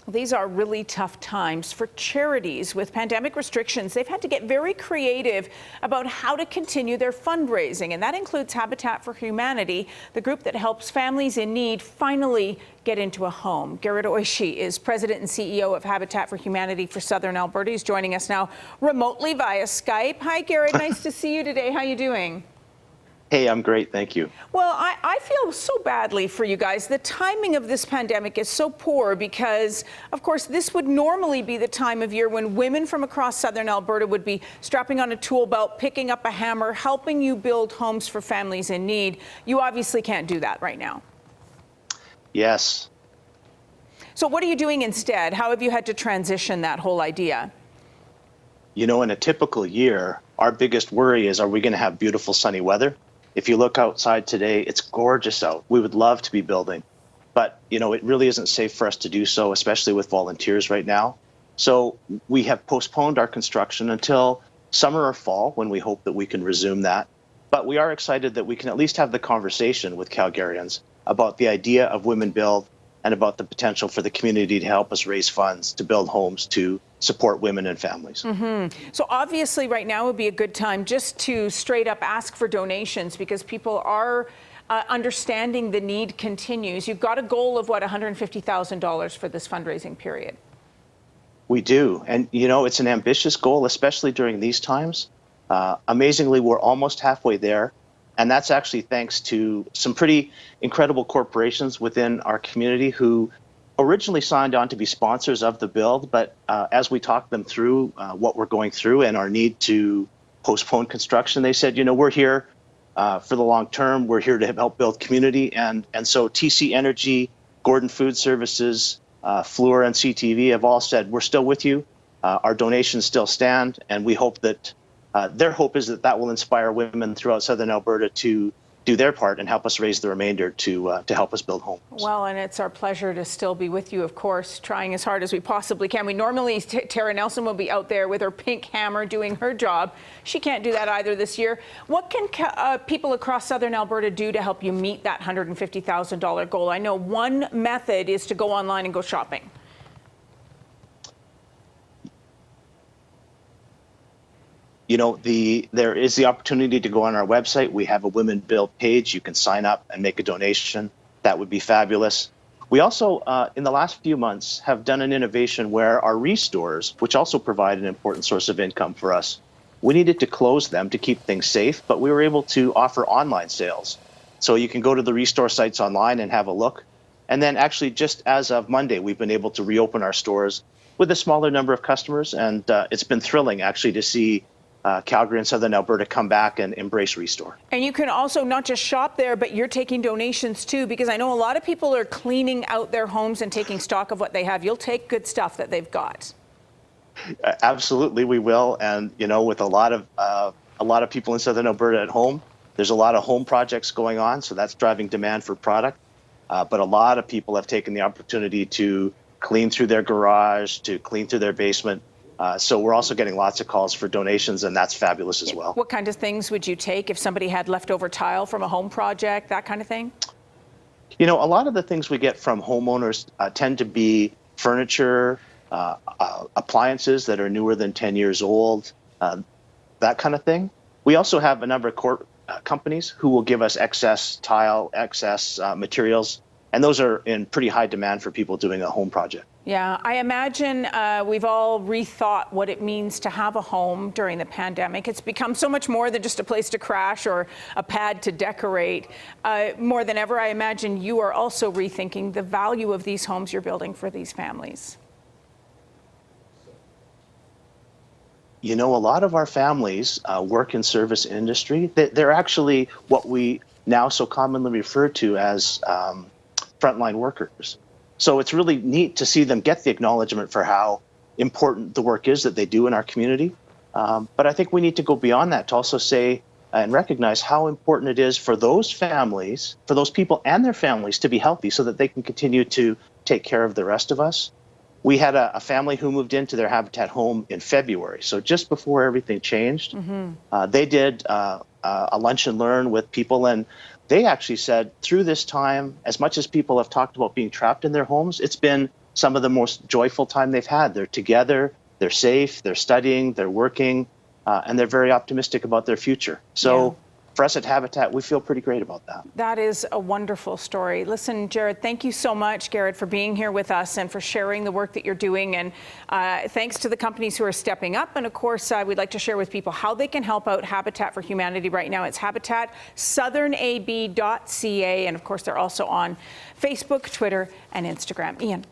These are really tough times for charities. With pandemic restrictions, they've had to get very creative about how to continue their fundraising, and that includes Habitat for Humanity, the group that helps families in need finally get into a home. Garrett Oishi is president and CEO of Habitat for Humanity for Southern Alberta. He's joining us now remotely via Skype. Hi, Garrett. Nice to see you today. How are you doing? Hey, I'm great, thank you. Well, I feel so badly for you guys. The timing of this pandemic is so poor because, of course, this would normally be the time of year when women from across Southern Alberta would be strapping on a tool belt, picking up a hammer, helping you build homes for families in need. You obviously can't do that right now. Yes. So what are you doing instead? How have you had to transition that whole idea? You know, in a typical year, our biggest worry is, are we going to have beautiful sunny weather? If you look outside today, it's gorgeous out. We would love to be building, but you know, it really isn't safe for us to do so, especially with volunteers right now. So we have postponed our construction until summer or fall, when we hope that we can resume that. But we are excited that we can at least have the conversation with Calgarians about the idea of Women Build and about the potential for the community to help us raise funds to build homes to support women and families. So obviously right now would be a good time just to straight up ask for donations, because people are understanding the need continues. You've got a goal of what, $150,000 for this fundraising period? We do. And you know, it's an ambitious goal, especially during these times. Amazingly, we're almost halfway there. And that's actually thanks to some pretty incredible corporations within our community who originally signed on to be sponsors of the build. But as we talked them through what we're going through and our need to postpone construction, they said, you know, we're here for the long term. We're here to help build community. And so TC Energy, Gordon Food Services, Fluor and CTV have all said, we're still with you. Our donations still stand. And we hope that their hope is that that will inspire women throughout Southern Alberta to do their part and help us raise the remainder to help us build homes. Well, and it's our pleasure to still be with you, of course, trying as hard as we possibly can. We normally, Tara Nelson will be out there with her pink hammer doing her job. She can't do that either this year. What can people across Southern Alberta do to help you meet that $150,000 goal? I know one method is to go online and go shopping. You know, there is the opportunity to go on our website. We have a Women Build page. You can sign up and make a donation. That would be fabulous. We also, in the last few months, have done an innovation where our restores, which also provide an important source of income for us, we needed to close them to keep things safe, but we were able to offer online sales. So you can go to the restore sites online and have a look. And then actually, just as of Monday, we've been able to reopen our stores with a smaller number of customers. And it's been thrilling, actually, to see Calgary and Southern Alberta come back and embrace Restore. And you can also not just shop there, but you're taking donations too, because I know a lot of people are cleaning out their homes and taking stock of what they have. You'll take good stuff that they've got. Absolutely, we will. And you know, with a lot of people in Southern Alberta at home, there's a lot of home projects going on, so that's driving demand for product. But a lot of people have taken the opportunity to clean through their garage, to clean through their basement. So we're also getting lots of calls for donations, and that's fabulous as well. What kind of things would you take if somebody had leftover tile from a home project, that kind of thing? You know, a lot of the things we get from homeowners tend to be furniture, appliances that are newer than 10 years old, that kind of thing. We also have a number of companies who will give us excess tile, excess materials, and those are in pretty high demand for people doing a home project. Yeah, I imagine we've all rethought what it means to have a home during the pandemic. It's become so much more than just a place to crash or a pad to decorate. More than ever, I imagine you are also rethinking the value of these homes you're building for these families. You know, a lot of our families work in service industry. They're actually what we now so commonly refer to as frontline workers. So it's really neat to see them get the acknowledgement for how important the work is that they do in our community. But I think we need to go beyond that to also say and recognize how important it is for those families, for those people and their families to be healthy so that they can continue to take care of the rest of us. We had a family who moved into their Habitat home in February. So just before everything changed, they did a lunch and learn with people, and they actually said through this time, as much as people have talked about being trapped in their homes, it's been some of the most joyful time they've had. They're together, they're safe, they're studying, they're working, and they're very optimistic about their future. So for us at Habitat, we feel pretty great about that. That is a wonderful story. Listen, Jared, thank you so much, Garrett, for being here with us and for sharing the work that you're doing. And thanks to the companies who are stepping up. And of course, we'd like to share with people how they can help out Habitat for Humanity right now. It's habitatsouthernab.ca. And of course, they're also on Facebook, Twitter, and Instagram. Ian.